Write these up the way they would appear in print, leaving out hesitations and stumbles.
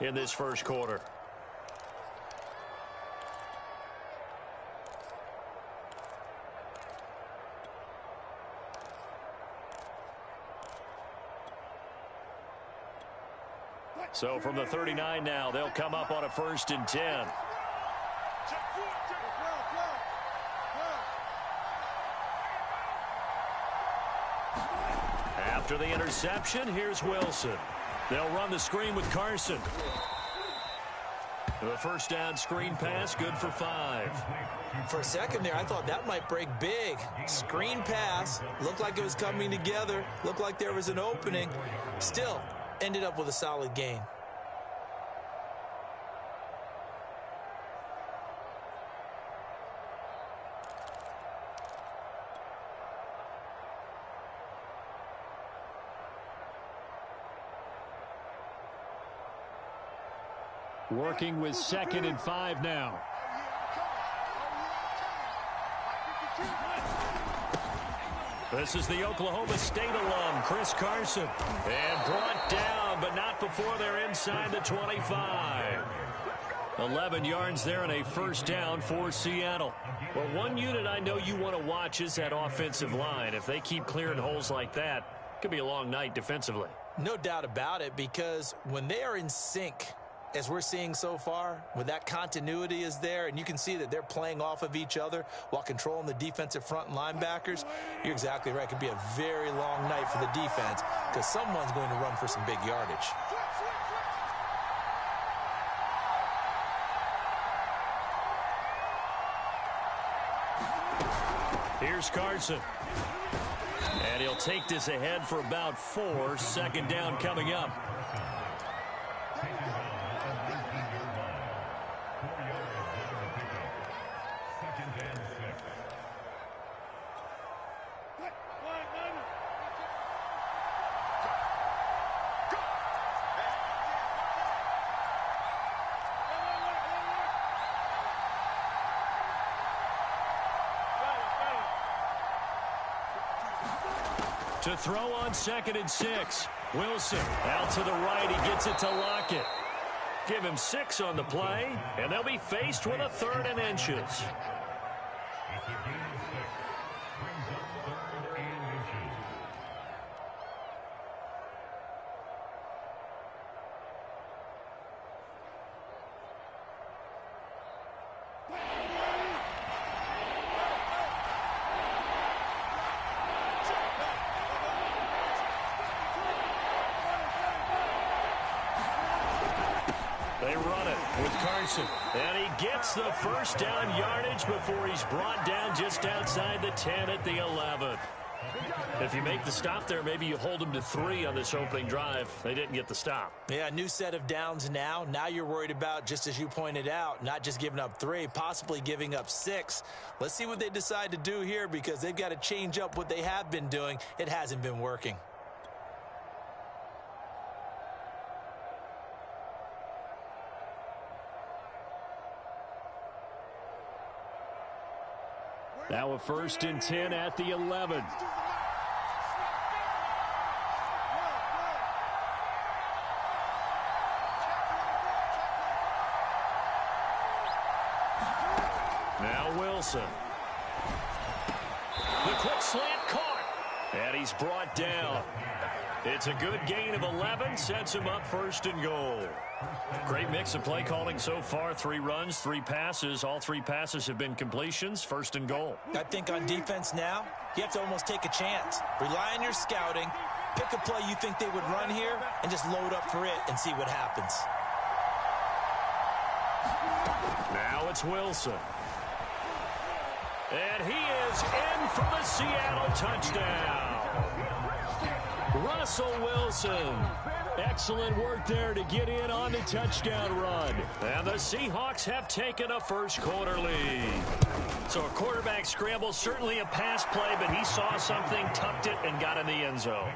in this first quarter. So from the 39 now, they'll come up on a 1st and 10. After the interception, here's Wilson. They'll run the screen with Carson. The first down screen pass, good for 5. For a second there, I thought that might break big. Screen pass, looked like it was coming together, looked like there was an opening. Still, ended up with a solid gain. Working with 2nd and 5 now. This is the Oklahoma State alum, Chris Carson. And brought down, but not before they're inside the 25. 11 yards there and a first down for Seattle. Well, one unit I know you want to watch is that offensive line. If they keep clearing holes like that, it could be a long night defensively. No doubt about it, because when they are in sync, as we're seeing so far, when that continuity is there and you can see that they're playing off of each other while controlling the defensive front and linebackers, you're exactly right. It could be a very long night for the defense because someone's going to run for some big yardage. Here's Carson. And he'll take this ahead for about 4. 2nd down coming up. To throw on 2nd and 6. Wilson out to the right. He gets it to Lockett. Give him 6 on the play, and they'll be faced with a 3rd and inches. They run it with Carson. And he gets the first down yardage before he's brought down just outside the 10 at the 11. If you make the stop there, maybe you hold them to 3 on this opening drive. They didn't get the stop. Yeah, new set of downs now. Now you're worried about, just as you pointed out, not just giving up 3, possibly giving up 6. Let's see what they decide to do here because they've got to change up what they have been doing. It hasn't been working. Now a 1st and 10 at the 11. Now Wilson. The quick slant caught. And he's brought down. It's a good gain of 11. Sets him up 1st and goal. Great mix of play calling so far. 3 runs, 3 passes. All 3 passes have been completions. 1st and goal. I think on defense now, you have to almost take a chance. Rely on your scouting. Pick a play you think they would run here and just load up for it and see what happens. Now it's Wilson. And he is in for the Seattle touchdown. Russell Wilson. Excellent work there to get in on the touchdown run. And the Seahawks have taken a first quarter lead. So a quarterback scramble, certainly a pass play, but he saw something, tucked it, and got in the end zone.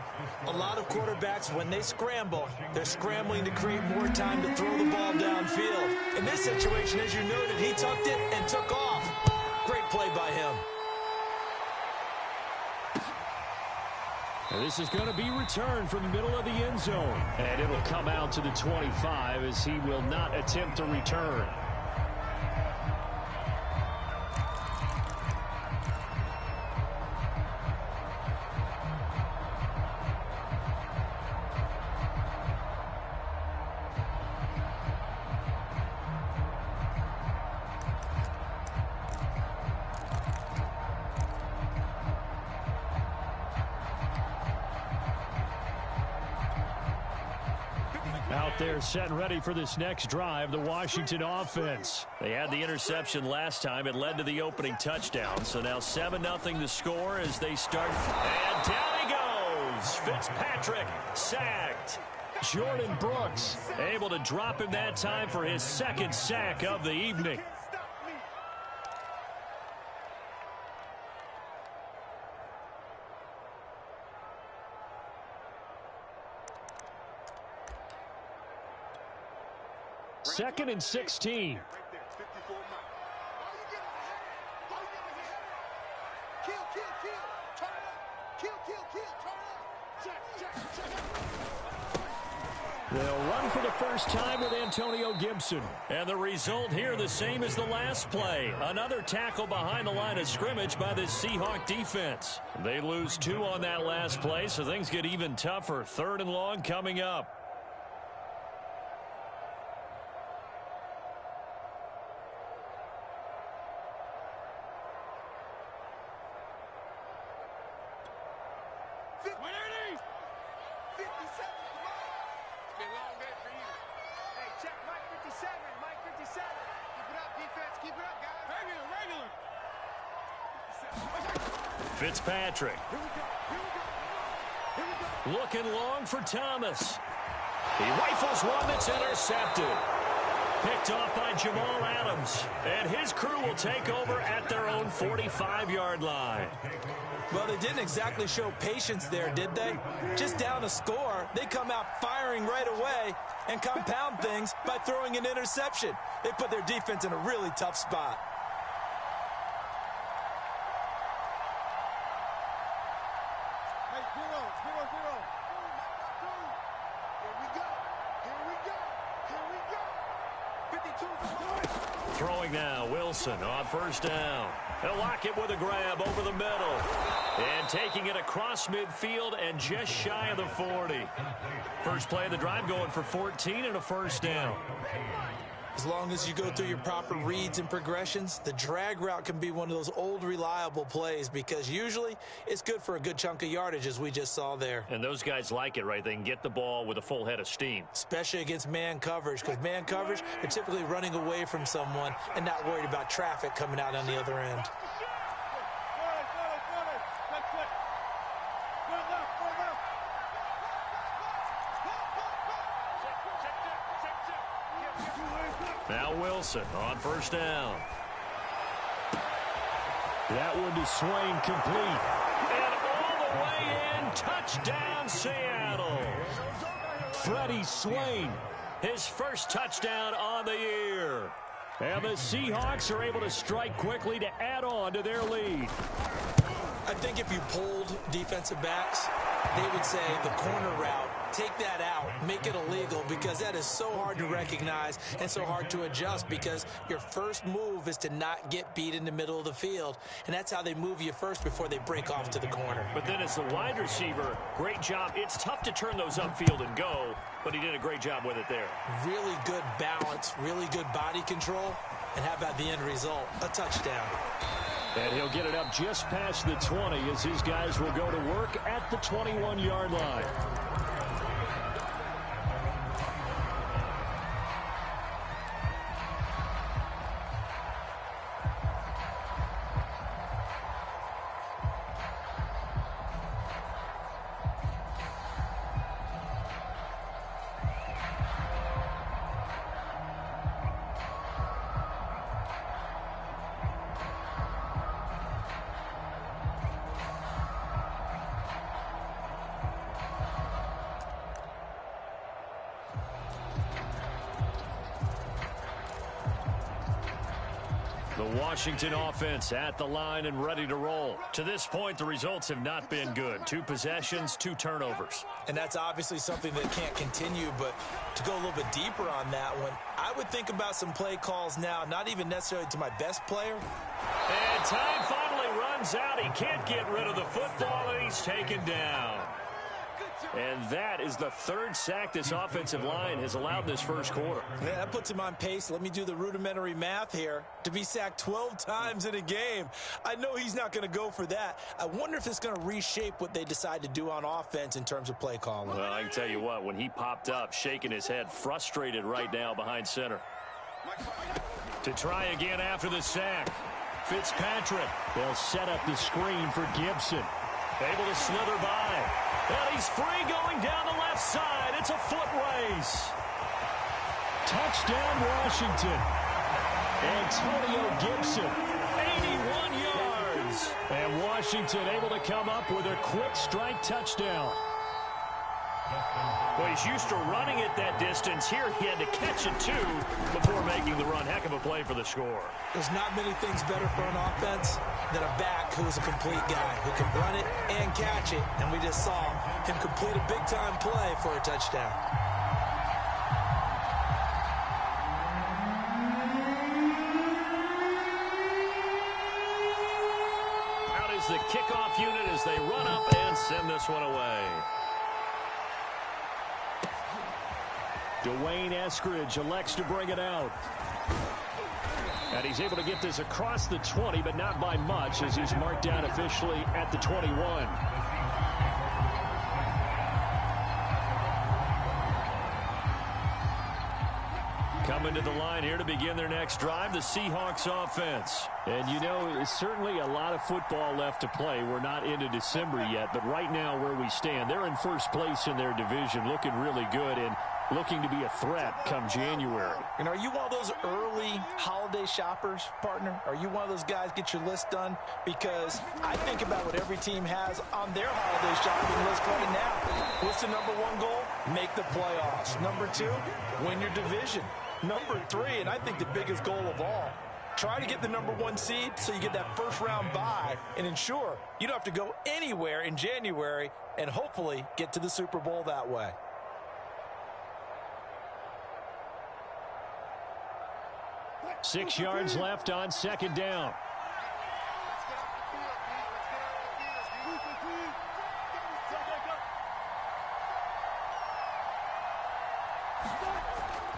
A lot of quarterbacks, when they scramble, they're scrambling to create more time to throw the ball downfield. In this situation, as you noted, he tucked it and took off. Great play by him. This is going to be returned from the middle of the end zone. And it'll come out to the 25 as he will not attempt to return. Out there set and ready for this next drive, the Washington offense. They had the interception last time. It led to the opening touchdown. So now 7-0 to score as they start. And down he goes. Fitzpatrick sacked. Jordan Brooks able to drop him that time for his second sack of the evening. Second and 16. They'll run for the first time with Antonio Gibson. And the result here the same as the last play. Another tackle behind the line of scrimmage by the Seahawk defense. They lose 2 on that last play, so things get even tougher. 3rd and long coming up. Fitzpatrick. Looking long for Thomas. He rifles one that's intercepted. Picked off by Jamal Adams. And his crew will take over at their own 45-yard line. Well, they didn't exactly show patience there, did they? Just down a score, they come out firing right away and compound things by throwing an interception. They put their defense in a really tough spot. Throwing now, Wilson on first down. They'll lock it with a grab over the middle. And taking it across midfield and just shy of the 40. First play of the drive going for 14 and a first down. As long as you go through your proper reads and progressions, the drag route can be one of those old reliable plays because usually it's good for a good chunk of yardage as we just saw there. And those guys like it, right? They can get the ball with a full head of steam. Especially against man coverage because man coverage, they're typically running away from someone and not worried about traffic coming out on the other end. Now Wilson on first down. That one to Swain complete. And all the way in, touchdown Seattle. Freddie Swain, his first touchdown on the year. And the Seahawks are able to strike quickly to add on to their lead. I think if you polled defensive backs, they would say the corner route, take that out, make it illegal because that is so hard to recognize and so hard to adjust because your first move is to not get beat in the middle of the field. And that's how they move you first before they break off to the corner. But then as the wide receiver, great job. It's tough to turn those upfield and go, but he did a great job with it there. Really good balance, really good body control. And how about the end result? A touchdown. And he'll get it up just past the 20 as his guys will go to work at the 21-yard line. The Washington offense at the line and ready to roll. To this point, the results have not been good. 2 possessions, 2 turnovers. And that's obviously something that can't continue, but to go a little bit deeper on that one, I would think about some play calls now, not even necessarily to my best player. And time finally runs out. He can't get rid of the football, and he's taken down. And that is the 3rd sack this offensive line has allowed in this first quarter. Yeah, that puts him on pace. Let me do the rudimentary math here. To be sacked 12 times in a game, I know he's not going to go for that. I wonder if it's going to reshape what they decide to do on offense in terms of play calling. Well, I can tell you what, when he popped up, shaking his head, frustrated right now behind center. To try again after the sack. Fitzpatrick. They'll set up the screen for Gibson. Able to slither by. And he's free going down the left side. It's a foot race. Touchdown, Washington. Antonio Gibson, 81 yards. And Washington able to come up with a quick strike touchdown. Well, he's used to running it that distance. Here he had to catch it, too, before making the run. Heck of a play for the score. There's not many things better for an offense than a back who is a complete guy, who can run it and catch it. And we just saw him complete a big-time play for a touchdown. Out is the kickoff unit as they run up and send this one away. Dwayne Eskridge elects to bring it out. And he's able to get this across the 20, but not by much, as he's marked down officially at the 21. Coming to the line here to begin their next drive, the Seahawks offense. And, you know, there's certainly a lot of football left to play. We're not into December yet, but right now where we stand, they're in first place in their division, looking really good and looking to be a threat come January. And are you one of those early holiday shoppers, partner? Are you one of those guys get your list done? Because I think about what every team has on their holiday shopping list right now. What's the number 1 goal? Make the playoffs. Number 2, win your division. Number 3, and I think the biggest goal of all, try to get the number 1 seed so you get that first-round bye and ensure you don't have to go anywhere in January and hopefully get to the Super Bowl that way. Six yards left on second down.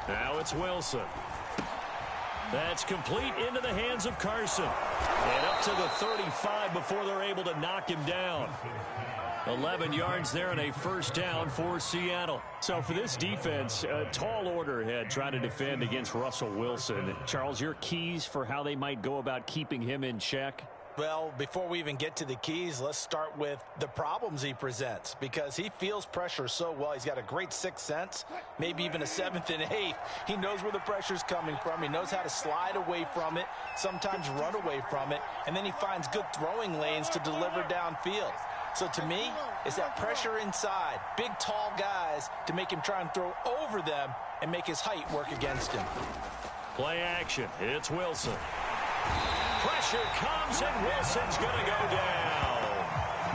Now it's Wilson. That's complete into the hands of Carson. And up to the 35 before they're able to knock him down. 11 yards there and a first down for Seattle. So for this defense, a tall order ahead trying to defend against Russell Wilson. Charles, your keys for how they might go about keeping him in check? Well, before we even get to the keys, let's start with the problems he presents, because he feels pressure so well. He's got a great sixth sense, maybe even a seventh and eighth. He knows where the pressure's coming from. He knows how to slide away from it, sometimes run away from it, and then he finds good throwing lanes to deliver downfield. So to me, it's that pressure inside, big, tall guys to make him try and throw over them and make his height work against him. Play action. It's Wilson. Pressure comes, and Wilson's going to go down.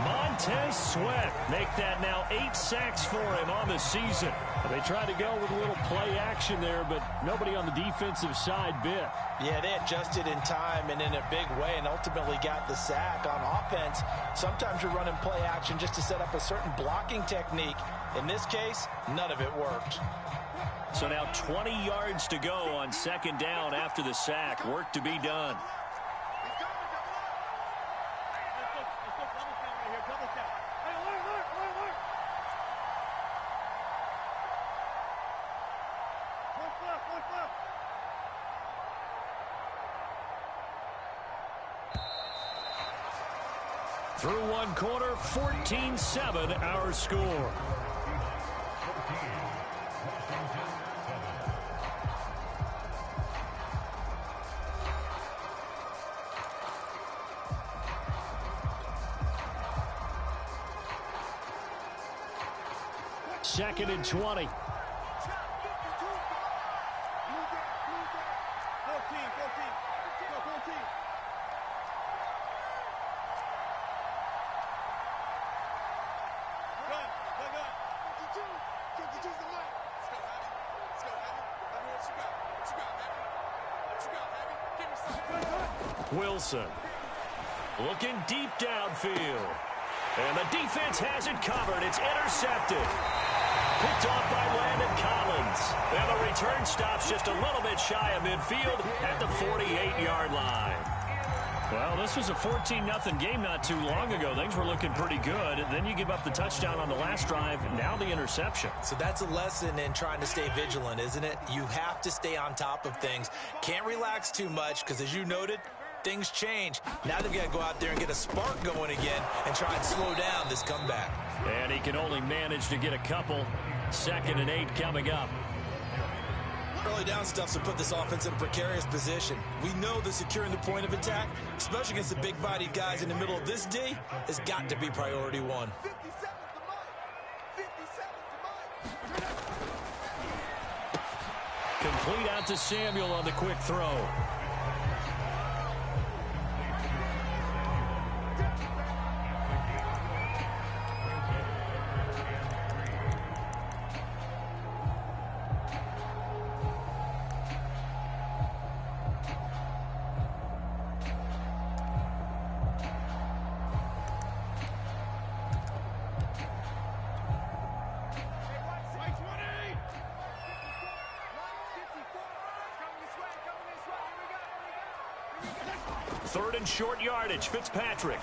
Montez Sweat make that now 8 sacks for him on the season. They tried to go with a little play action there, but nobody on the defensive side bit. Yeah, they adjusted in time and in a big way and ultimately got the sack. On offense, sometimes you're running play action just to set up a certain blocking technique. In this case, none of it worked. So now 20 yards to go on second down after the sack. Work to be done. Through one quarter, 14-7 our score. Second and 20. Wilson looking deep downfield. And the defense has it covered. It's intercepted. Picked off by Landon Collins. And the return stops just a little bit shy of midfield at the 48-yard line. Well, this was a 14-0 game not too long ago. Things were looking pretty good. Then you give up the touchdown on the last drive. Now the interception. So that's a lesson in trying to stay vigilant, isn't it? You have to stay on top of things. Can't relax too much because, as you noted, things change. Now they've got to go out there and get a spark going again and try and slow down this comeback. And he can only manage to get a couple. 2nd and 8 coming up. Early down stuffs will put this offense in a precarious position. We know that securing the point of attack, especially against the big-bodied guys in the middle of this D, has got to be priority one. Complete out to Samuel on the quick throw. Third and short yardage. Fitzpatrick.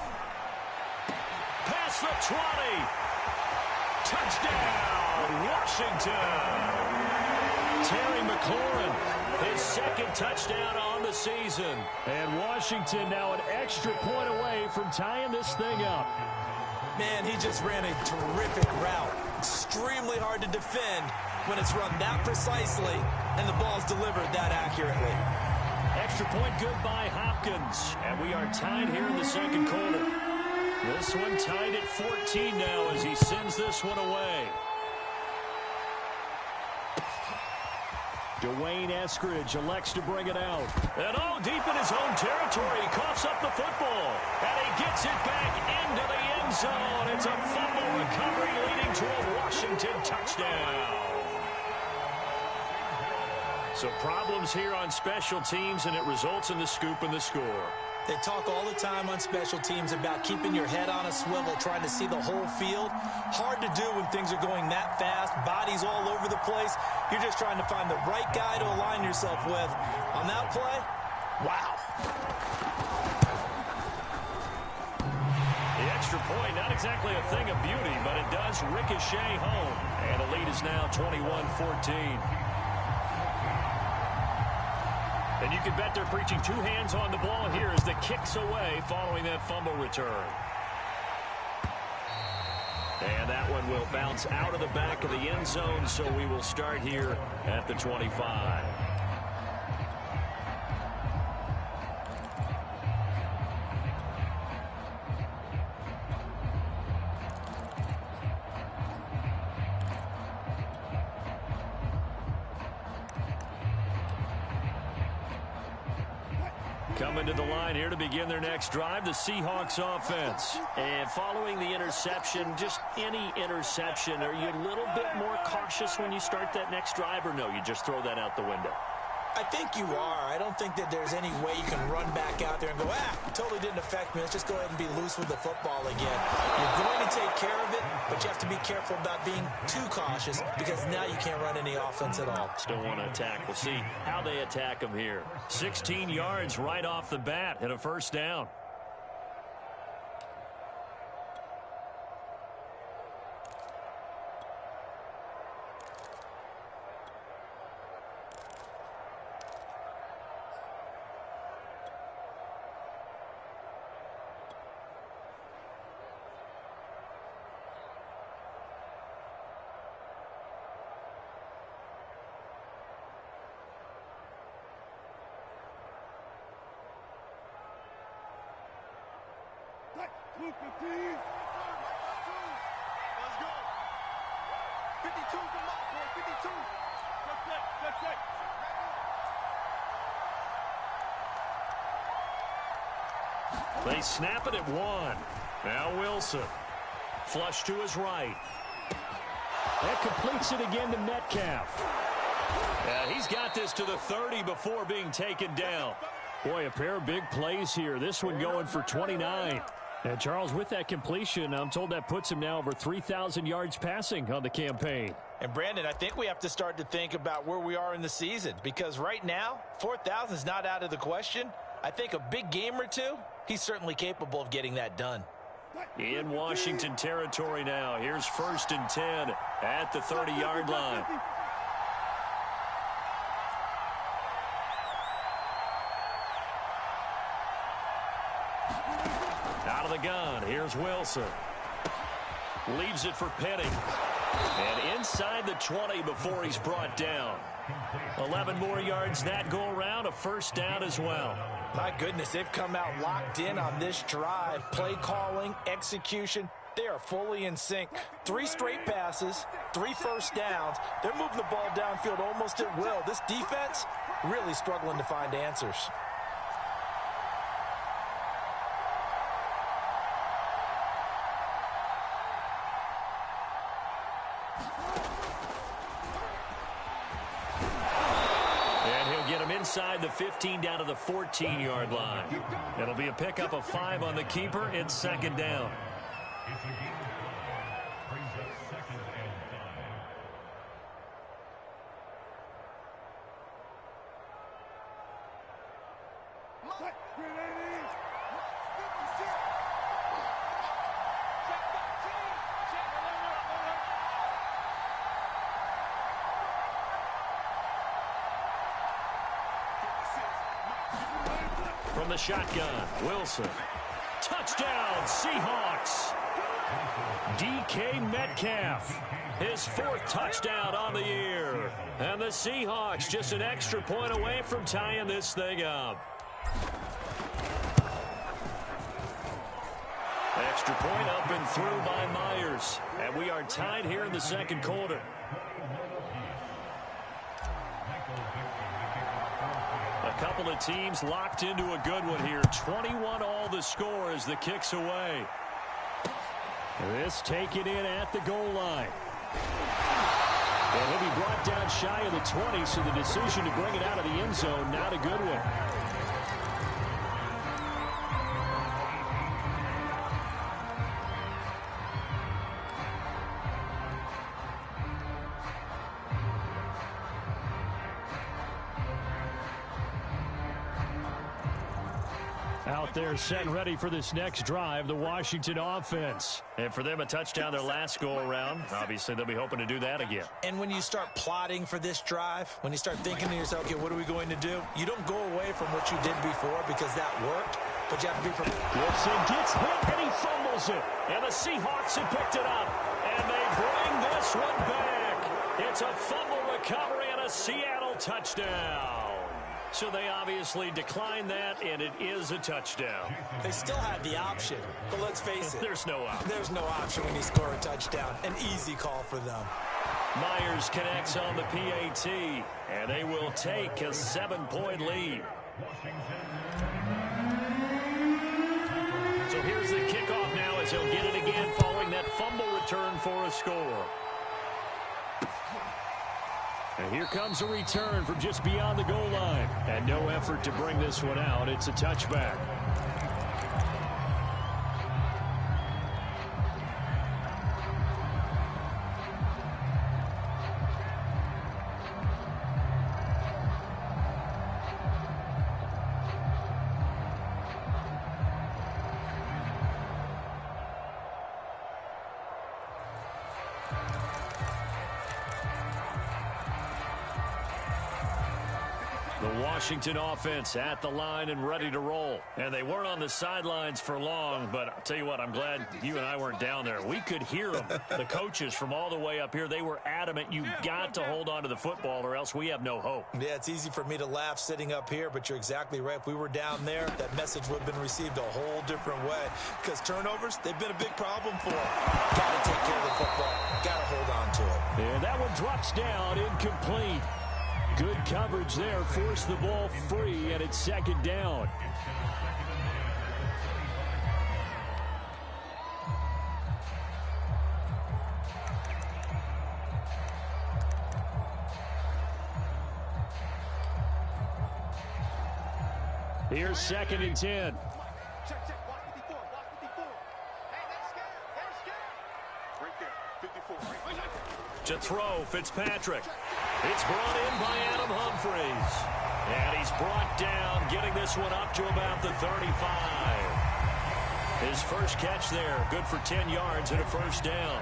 Past the 20. Touchdown, Washington. Terry McLaurin, his 2nd touchdown on the season. And Washington now an extra point away from tying this thing up. Man, he just ran a terrific route. Extremely hard to defend when it's run that precisely and the ball's delivered that accurately. Extra point good by Hopkins. And we are tied here in the 2nd quarter. This one tied at 14 now as he sends this one away. Dwayne Eskridge elects to bring it out. And deep in his own territory. He coughs up the football. And he gets it back into the end zone. It's a fumble recovery leading to a Washington touchdown. So problems here on special teams, and it results in the scoop and the score. They talk all the time on special teams about keeping your head on a swivel, trying to see the whole field. Hard to do when things are going that fast, bodies all over the place. You're just trying to find the right guy to align yourself with. On that play, wow. The extra point, not exactly a thing of beauty, but it does ricochet home. And the lead is now 21-14. And you can bet they're preaching 2 hands on the ball here as the kick's away following that fumble return. And that one will bounce out of the back of the end zone, so we will start here at the 25. Coming to the line here to begin their next drive, the Seahawks offense. And following the interception, just any interception, are you a little bit more cautious when you start that next drive, or no, you just throw that out the window? I think you are. I don't think that there's any way you can run back out there and go, totally didn't affect me. Let's just go ahead and be loose with the football again. You're going to take care of it, but you have to be careful about being too cautious because now you can't run any offense at all. Still want to attack. We'll see how they attack them here. 16 yards right off the bat and a first down. Let's go. 52, come on, boy, 52. Good play. They snap it at 1. Now Wilson. Flush to his right. That completes it again to Metcalf. Yeah, he's got this to the 30 before being taken down. Boy, a pair of big plays here. This one going for 29. And Charles, with that completion, I'm told that puts him now over 3,000 yards passing on the campaign. And Brandon, I think we have to start to think about where we are in the season, because right now, 4,000 is not out of the question. I think a big game or two, he's certainly capable of getting that done. In Washington territory now. Here's 1st and 10 at the 30-yard line. Out of the gun, here's Wilson. Leaves it for Penny. And inside the 20 before he's brought down. 11 more yards that go around, a 1st down as well. My goodness, they've come out locked in on this drive. Play calling, execution, they are fully in sync. 3 straight passes, 3 first downs. They're moving the ball downfield almost at will. This defense really struggling to find answers. Inside the 15 down to the 14-yard line. It'll be a pickup of 5 on the keeper. It's 2nd down. From the shotgun, Wilson. Touchdown, Seahawks. DK Metcalf, his 4th touchdown on the year. And the Seahawks just an extra point away from tying this thing up. Extra point up and through by Myers. And we are tied here in the 2nd quarter. A couple of teams locked into a good one here. 21 all the score as the kick's away. This taken in at the goal line. And he'll be brought down shy of the 20, so the decision to bring it out of the end zone, not a good one. Out there set and ready for this next drive, the Washington offense. And for them, a touchdown their last go-around. Obviously, they'll be hoping to do that again. And when you start plotting for this drive, when you start thinking to yourself, okay, what are we going to do? You don't go away from what you did before because that worked, but you have to be prepared. Wilson gets hit, and he fumbles it. And the Seahawks have picked it up, and they bring this one back. It's a fumble recovery and a Seattle touchdown. So they obviously declined that, and it is a touchdown. They still had the option, but let's face it. There's no option. There's no option when you score a touchdown. An easy call for them. Myers connects on the PAT, and they will take a 7-point lead. So here's the kickoff now as he'll get it again following that fumble return for a score. And here comes a return from just beyond the goal line. And no effort to bring this one out. It's a touchback. Washington offense at the line and ready to roll. And they weren't on the sidelines for long, but I'll tell you what, I'm glad you and I weren't down there. We could hear them, the coaches from all the way up here. They were adamant, you've got to hold on to the football or else we have no hope. Yeah, it's easy for me to laugh sitting up here, but you're exactly right. If we were down there, that message would have been received a whole different way. Because turnovers, they've been a big problem for them. Got to take care of the football. Got to hold on to it. And that one drops down, incomplete. Good coverage there, forced the ball free, and it's 2nd down. Here's 2nd and 10. Check, check. Watch 54. Watch 54. Hey, they're scared. They're scared. Right there. 54. To throw, Fitzpatrick. It's brought in by Adam Humphries. And he's brought down, getting this one up to about the 35. His first catch there, good for 10 yards and a first down.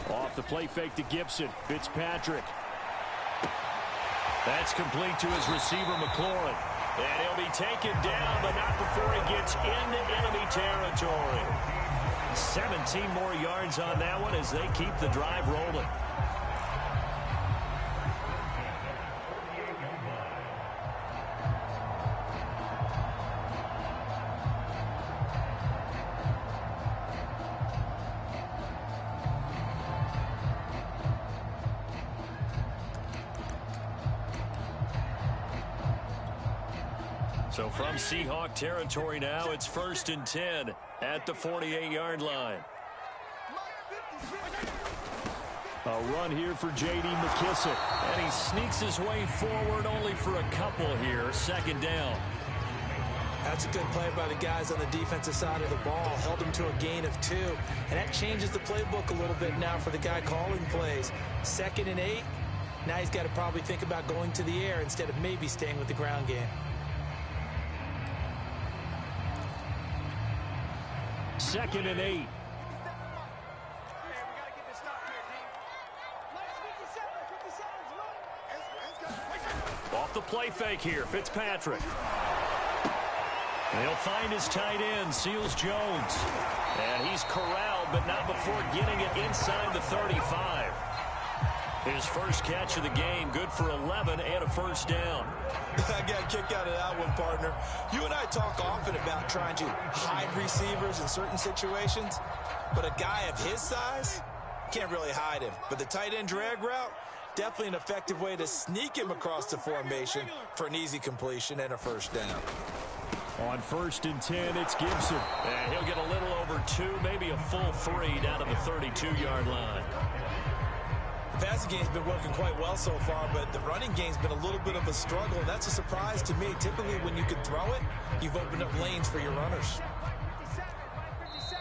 Off the play fake to Gibson. Fitzpatrick. That's complete to his receiver, McLaurin. And he'll be taken down, but not before he gets into enemy territory. 17 more yards on that one as they keep the drive rolling. So from Seahawk territory now, it's 1st and 10 at the 48-yard line. A run here for J.D. McKissic. And he sneaks his way forward only for a couple here. 2nd down. That's a good play by the guys on the defensive side of the ball. Held him to a gain of 2. And that changes the playbook a little bit now for the guy calling plays. 2nd and 8. Now he's got to probably think about going to the air instead of maybe staying with the ground game. 2nd and 8. Off the play fake here, Fitzpatrick. He'll find his tight end, Seals Jones. And he's corralled, but not before getting it inside the 35. His first catch of the game, good for 11 and a first down. I got a kick out of that one, partner. You and I talk often about trying to hide receivers in certain situations, but a guy of his size can't really hide him. But the tight end drag route, definitely an effective way to sneak him across the formation for an easy completion and a first down. On 1st and 10, it's Gibson. And he'll get a little over 2, maybe a full 3 down to the 32-yard line. The passing game's been working quite well so far, but the running game's been a little bit of a struggle, and that's a surprise to me. Typically, when you can throw it, you've opened up lanes for your runners.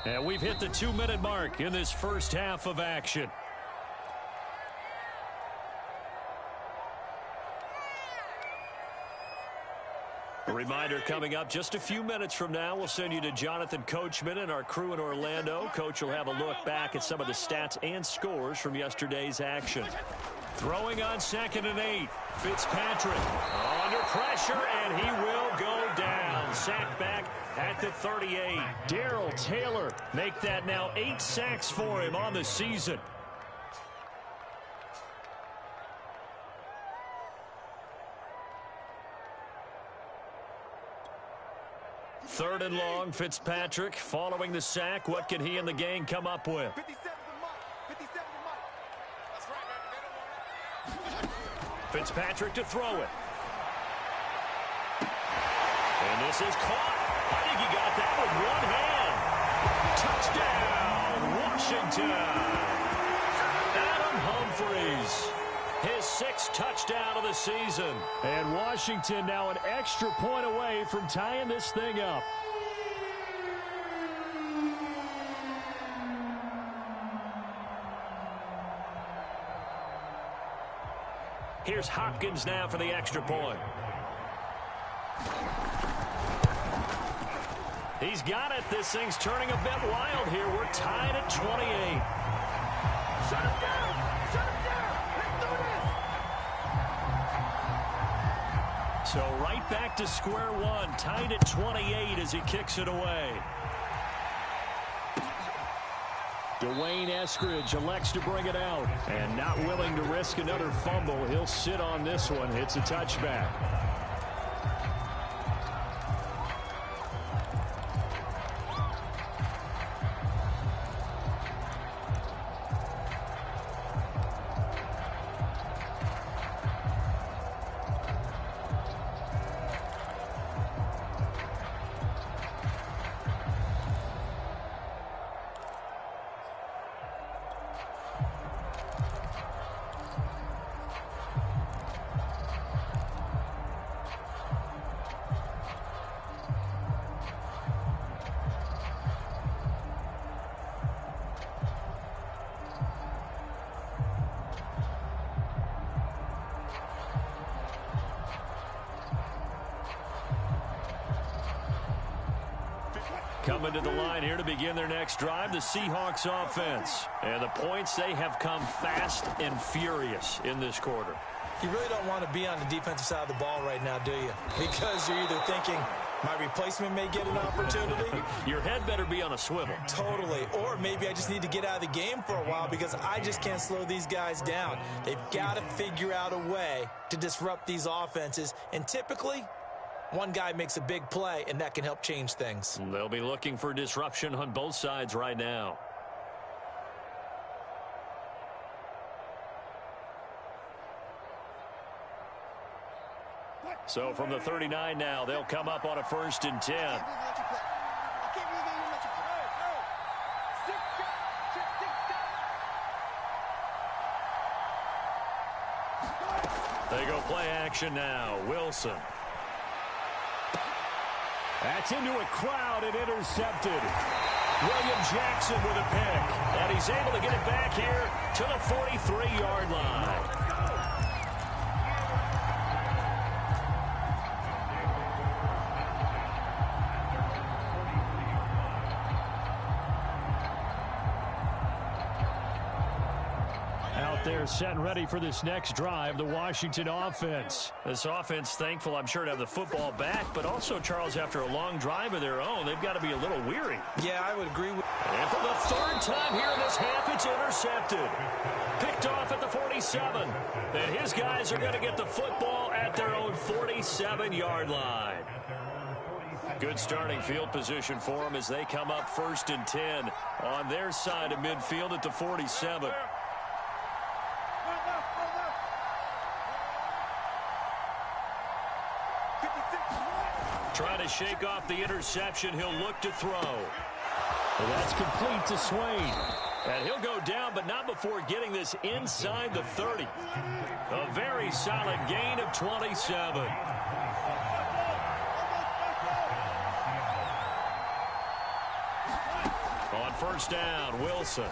And we've hit the 2-minute mark in this first half of action. A reminder coming up just a few minutes from now, we'll send you to Jonathan Coachman and our crew in Orlando. Coach will have a look back at some of the stats and scores from yesterday's action. Throwing on 2nd and 8. Fitzpatrick under pressure, and he will go down. Sacked back at the 38. Darrell Taylor make that now 8 sacks for him on the season. Third and long, Fitzpatrick following the sack. What can he and the gang come up with? 57 to Mike. 57 to Mike. That's right. Fitzpatrick to throw it. And this is caught. I think he got that with one hand. Touchdown, Washington. Adam Humphries. His 6th touchdown of the season. And Washington now an extra point away from tying this thing up. Here's Hopkins now for the extra point. He's got it. This thing's turning a bit wild here. We're tied at 28. Shut him down. Shut him down. Let's do this. So right back to square one, tied at 28 as he kicks it away. Dwayne Eskridge elects to bring it out. And not willing to risk another fumble. He'll sit on this one. It's a touchback. Coming to the line here to begin their next drive, the Seahawks offense. And the points, they have come fast and furious in this quarter. You really don't want to be on the defensive side of the ball right now, do you? Because you're either thinking, my replacement may get an opportunity. Your head better be on a swivel. Totally. Or maybe I just need to get out of the game for a while because I just can't slow these guys down. They've got to figure out a way to disrupt these offenses. And typically, one guy makes a big play, and that can help change things. They'll be looking for disruption on both sides right now. So from the 39 now, they'll come up on a 1st and 10. They go play action now. Wilson. That's into a crowd and intercepted. William Jackson with a pick. And he's able to get it back here to the 43-yard line. They're set and ready for this next drive, the Washington offense. This offense, thankful, I'm sure, to have the football back, but also, Charles, after a long drive of their own, they've got to be a little weary. Yeah, I would agree with. And for the 3rd time here in this half, it's intercepted. Picked off at the 47. And his guys are going to get the football at their own 47-yard line. Good starting field position for them as they come up 1st and 10 on their side of midfield at the 47. Trying to shake off the interception. He'll look to throw. Well, that's complete to Swain. And he'll go down, but not before getting this inside the 30. A very solid gain of 27. On 1st down, Wilson.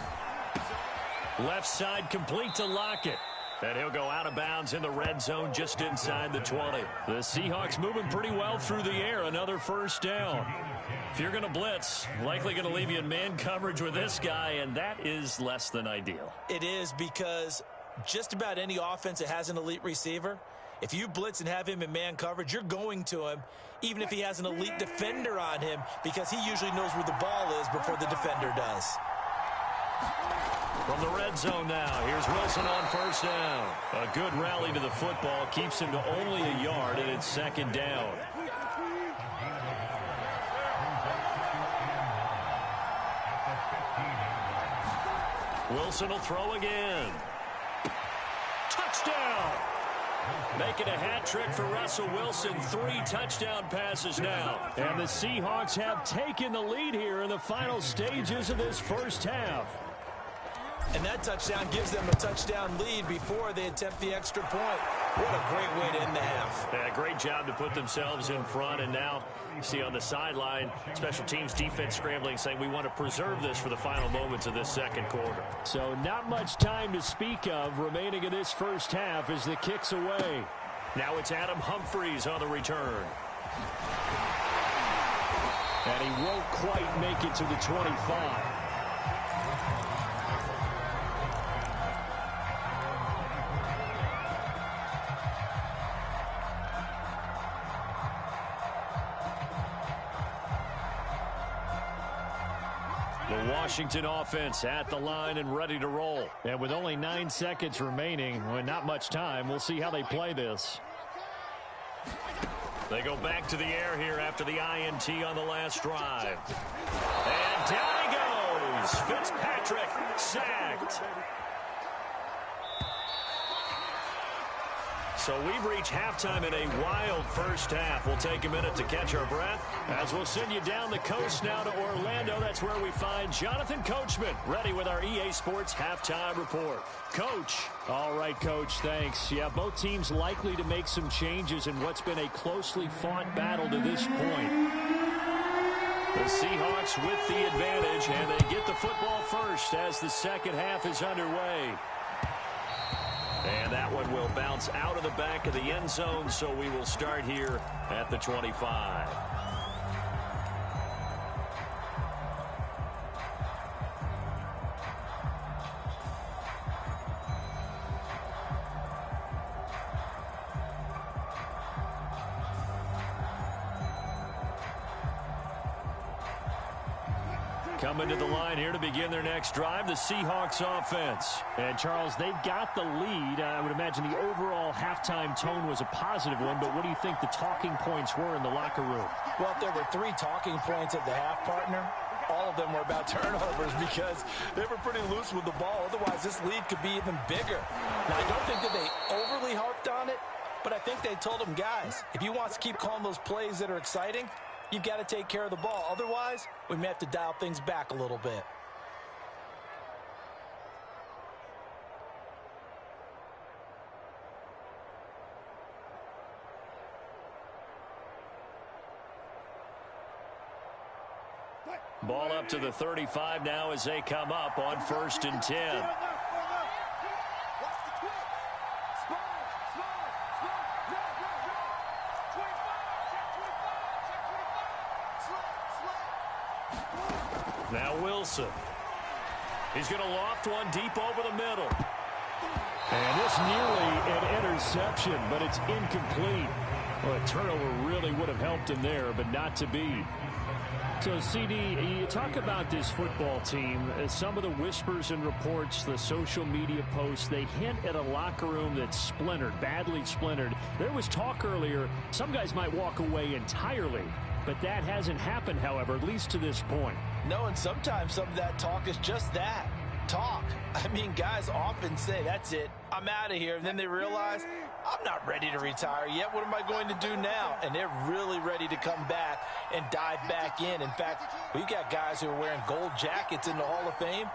Left side complete to Lockett. And he'll go out of bounds in the red zone just inside the 20. The Seahawks moving pretty well through the air. Another 1st down. If you're going to blitz, likely going to leave you in man coverage with this guy, and that is less than ideal. It is because just about any offense that has an elite receiver, if you blitz and have him in man coverage, you're going to him, even if he has an elite defender on him, because he usually knows where the ball is before the defender does. From the red zone now, here's Wilson on 1st down. A good rally to the football keeps him to only a yard, and it's 2nd down. Wilson will throw again. Touchdown! Making a hat trick for Russell Wilson. 3 touchdown passes now. And the Seahawks have taken the lead here in the final stages of this 1st half. And that touchdown gives them a touchdown lead before they attempt the extra point. What a great way to end the half. Yeah, great job to put themselves in front. And now, you see on the sideline, special teams defense scrambling, saying we want to preserve this for the final moments of this 2nd quarter. So not much time to speak of remaining in this 1st half as the kick's away. Now it's Adam Humphries on the return. And he won't quite make it to the 25. The Washington offense at the line and ready to roll. And with only 9 seconds remaining, well, not much time, we'll see how they play this. They go back to the air here after the INT on the last drive. And down he goes. Fitzpatrick sacked. So we've reached halftime in a wild 1st half. We'll take a minute to catch our breath as we'll send you down the coast now to Orlando. That's where we find Jonathan Coachman ready with our EA Sports Halftime Report. Coach. All right, Coach, thanks. Yeah, both teams likely to make some changes in what's been a closely fought battle to this point. The Seahawks with the advantage, and they get the football first as the 2nd half is underway. And that one will bounce out of the back of the end zone, so we will start here at the 25. Coming to the line here to begin their next drive, the Seahawks offense. And, Charles, they've got the lead. I would imagine the overall halftime tone was a positive one, but what do you think the talking points were in the locker room? Well, if there were 3 talking points at the half, partner, all of them were about turnovers because they were pretty loose with the ball. Otherwise, this lead could be even bigger. Now, I don't think that they overly harped on it, but I think they told them, guys, if you want to keep calling those plays that are exciting, you've got to take care of the ball. Otherwise, we may have to dial things back a little bit. Ball up to the 35 now as they come up on 1st and 10. Now Wilson. He's going to loft one deep over the middle. And this nearly an interception, but it's incomplete. Well, a turnover really would have helped him there, but not to be. So, CD, you talk about this football team. Some of the whispers and reports, the social media posts, they hint at a locker room that's splintered, badly splintered. There was talk earlier, some guys might walk away entirely. But that hasn't happened, however, at least to this point. No, and sometimes some of that talk is just that. Talk. I mean, guys often say, that's it, I'm out of here. And then they realize, I'm not ready to retire yet. What am I going to do now? And they're really ready to come back and dive back in. In fact, we've got guys who are wearing gold jackets in the Hall of Fame.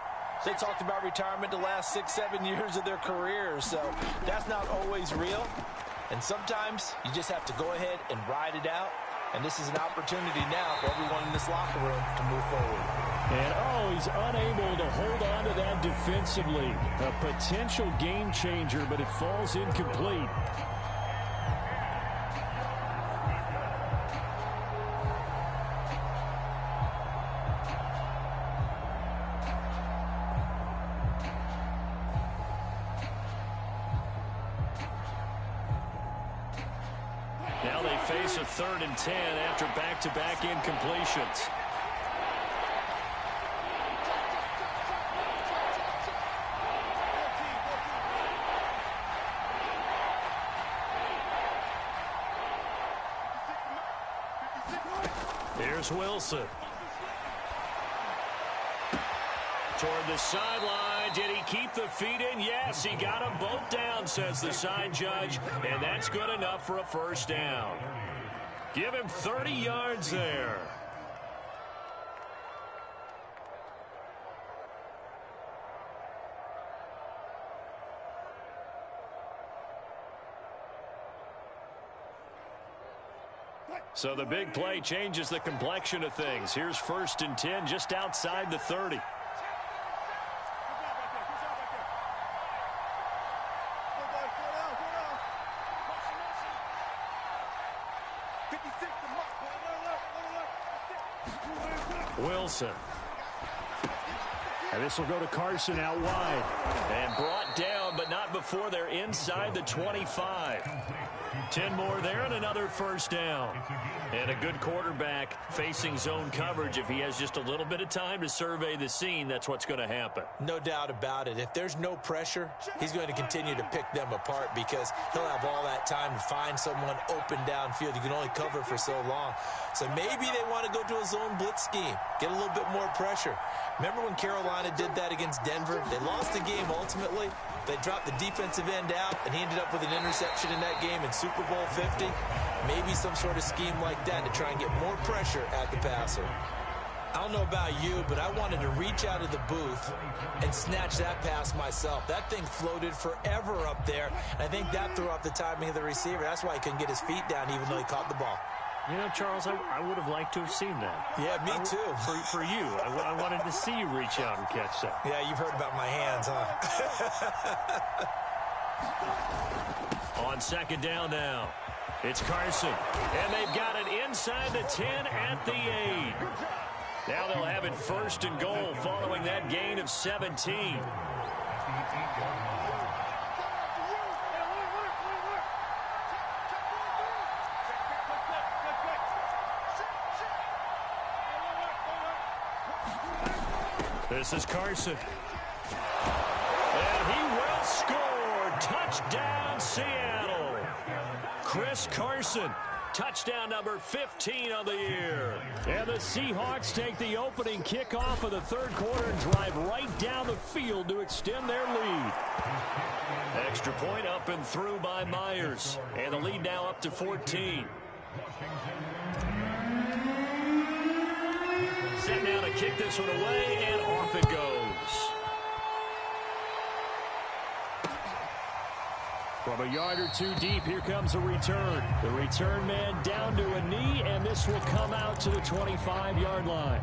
They talked about retirement the last 6-7 years of their careers. So that's not always real. And sometimes you just have to go ahead and ride it out. And this is an opportunity now for everyone in this locker room to move forward. And, he's unable to hold on to that defensively. A potential game changer, but it falls incomplete. Now they face a 3rd and 10 after back-to-back incompletions. Here's Wilson. Toward the sideline. Did he keep the feet in? Yes, he got them both down, says the side judge. And that's good enough for a 1st down. Give him 30 yards there. So the big play changes the complexion of things. Here's 1st and 10 just outside the 30. Wilson. And this will go to Carson out wide. And brought down, but not before they're inside the 25. 10 more there and another 1st down. And a good quarterback facing zone coverage. If he has just a little bit of time to survey the scene, that's what's going to happen. No doubt about it. If there's no pressure, he's going to continue to pick them apart because he'll have all that time to find someone open downfield. You can only cover for so long. So maybe they want to go to a zone blitz scheme, get a little bit more pressure. Remember when Carolina did that against Denver? They lost the game ultimately. They dropped the defensive end out, and he ended up with an interception in that game in Super Bowl 50. Maybe some sort of scheme like that to try and get more pressure at the passer. I don't know about you, but I wanted to reach out of the booth and snatch that pass myself. That thing floated forever up there, and I think that threw off the timing of the receiver. That's why he couldn't get his feet down even though he caught the ball. You know, Charles, I would have liked to have seen that. Yeah, me too. For you. I wanted to see you reach out and catch that. Yeah, you've heard about my hands, huh? On 2nd down now, it's Carson. And they've got it inside the 10 at the 8. Now they'll have it 1st and goal following that gain of 17. This is Carson. And he will score. Touchdown, Seattle. Chris Carson. Touchdown number 15 on the year. And the Seahawks take the opening kickoff of the third quarter and drive right down the field to extend their lead. Extra point up and through by Myers. And the lead now up to 14. Set now to kick this one away, and off it goes. From a yard or two deep, here comes a return. The return man down to a knee, and this will come out to the 25-yard line.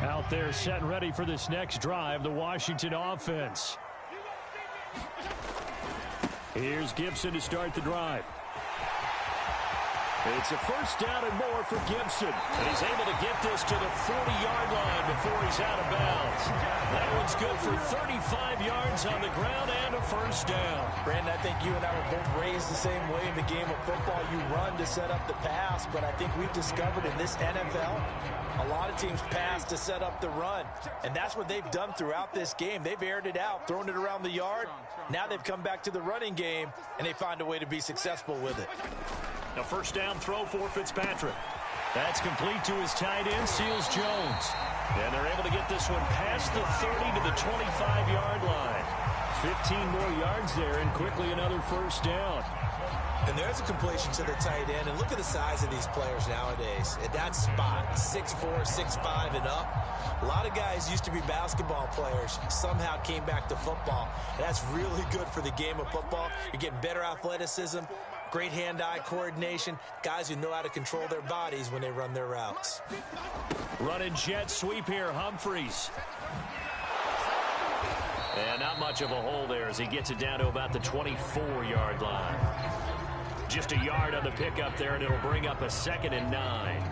Out there set and ready for this next drive, the Washington offense. Here's Gibson to start the drive. It's a first down and more for Gibson. And he's able to get this to the 40-yard line before he's out of bounds. That one's good for 35 yards on the ground and a first down. Brandon, I think you and I were both raised the same way in the game of football. You run to set up the pass, but I think we've discovered in this NFL, a lot of teams pass to set up the run. And that's what they've done throughout this game. They've aired it out, thrown it around the yard. Now they've come back to the running game, and they find a way to be successful with it. A first down throw for Fitzpatrick. That's complete to his tight end, Seals Jones. And they're able to get this one past the 30 to the 25-yard line. 15 more yards there, and quickly another first down. And there's a completion to the tight end. And look at the size of these players nowadays. At that spot, 6'4", 6'5", and up. A lot of guys used to be basketball players, somehow came back to football. And that's really good for the game of football. You're getting better athleticism, great hand-eye coordination, guys who know how to control their bodies when they run their routes. Running jet sweep here, Humphries. And not much of a hole there as he gets it down to about the 24-yard line. Just a yard on the pickup there, and it'll bring up a 2nd and 9.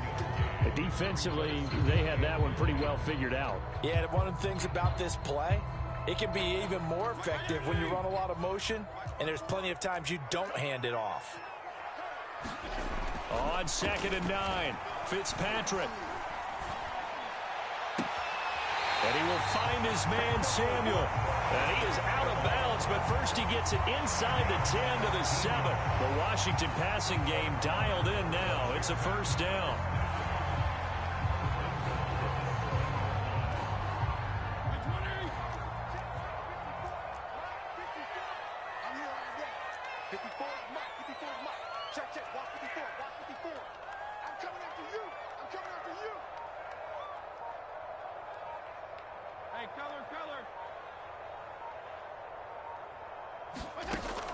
Defensively, they had that one pretty well figured out. Yeah, one of the things about this play, it can be even more effective when you run a lot of motion, and there's plenty of times you don't hand it off. On 2nd and 9, Fitzpatrick. And he will find his man, Samuel. And he is out of bounds, but first he gets it inside the 10 to the 7. The Washington passing game dialed in now. It's a first down.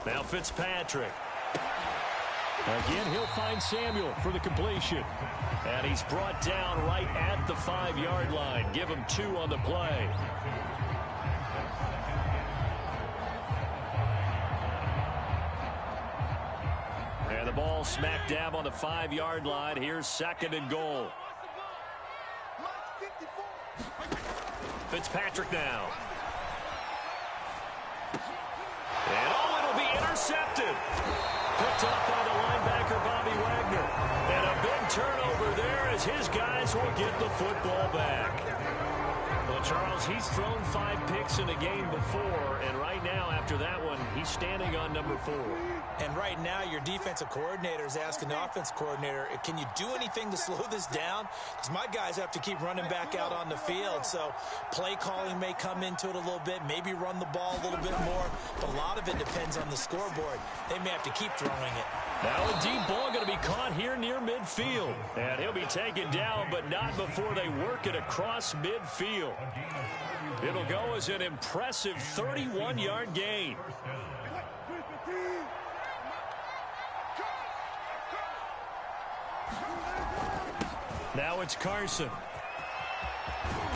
Now Fitzpatrick. Again, he'll find Samuel for the completion. And he's brought down right at the 5-yard line. Give him 2 on the play. And the ball smack dab on the 5-yard line. Here's 2nd and goal. Fitzpatrick now. And it'll be intercepted. Picked up by the linebacker, Bobby Wagner. And a big turnover there as his guys will get the football back. Well, Charles, he's thrown 5 picks in a game before, and right now, after that one, he's standing on number 4. And right now, your defensive coordinator is asking the offense coordinator, can you do anything to slow this down? Because my guys have to keep running back out on the field. So play calling may come into it a little bit, maybe run the ball a little bit more. But a lot of it depends on the scoreboard. They may have to keep throwing it. Now a deep ball going to be caught here near midfield. And he'll be taken down, but not before they work it across midfield. It'll go as an impressive 31-yard gain. Now it's Carson.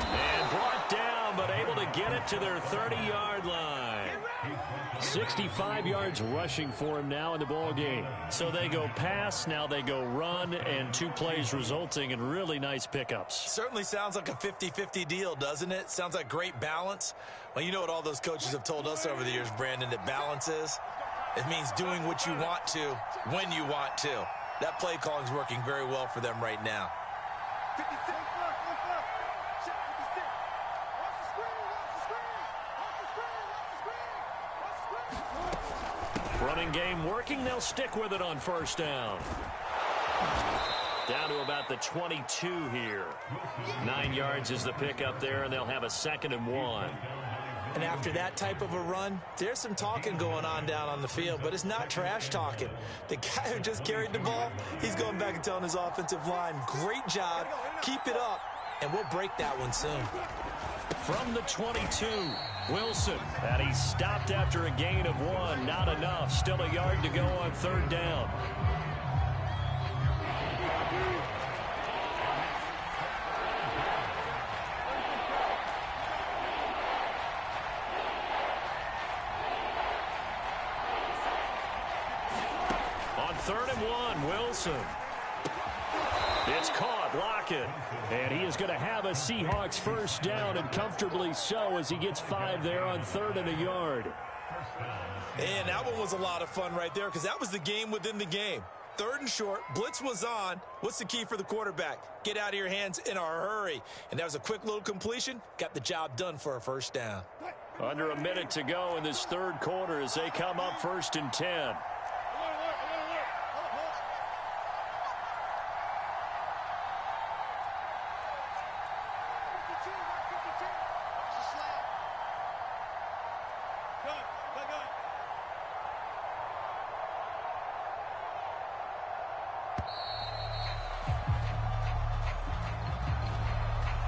And brought down, but able to get it to their 30-yard line. 65 yards rushing for him now in the ball game. So they go pass, now they go run, and 2 plays resulting in really nice pickups. Certainly sounds like a 50-50 deal, doesn't it? Sounds like great balance. Well, you know what all those coaches have told us over the years, Brandon, that balance is? It means doing what you want to when you want to. That play calling is working very well for them right now. 56. Check 56. Watch the screen. Running game working. They'll stick with it on first down. Down to about the 22 here. 9 yards is the pickup there, and they'll have a 2nd and 1. And after that type of a run, there's some talking going on down on the field, but it's not trash talking. The guy who just carried the ball, he's going back and telling his offensive line, great job, keep it up, and we'll break that one soon. From the 22, Wilson. And he stopped after a gain of 1. Not enough. Still a yard to go on 3rd down. On 3rd and 1, Wilson. It's caught. Lockett. And he is going to have a Seahawks first down, and comfortably so, as he gets 5 there on 3rd and a yard. And that one was a lot of fun right there because that was the game within the game. 3rd and short, blitz was on. What's the key for the quarterback? Get out of your hands in a hurry. And that was a quick little completion. Got the job done for a first down. Under a minute to go in this 3rd quarter as they come up 1st and 10.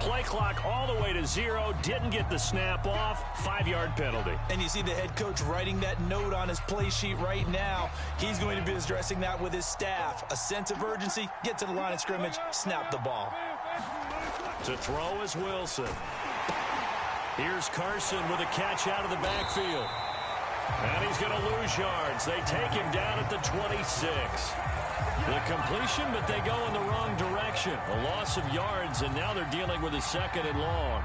Play clock all the way to 0. Didn't get the snap off. 5-yard penalty. And you see the head coach writing that note on his play sheet right now. He's going to be addressing that with his staff. A sense of urgency. Get to the line of scrimmage. Snap the ball. To throw is Wilson. Here's Carson with a catch out of the backfield. And he's going to lose yards. They take him down at the 26. The completion, but they go in the wrong direction. A loss of yards, and now they're dealing with a 2nd and long.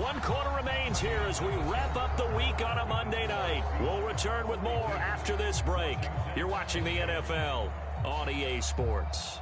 One quarter remains here as we wrap up the week on a Monday night. We'll return with more after this break. You're watching the NFL on EA Sports.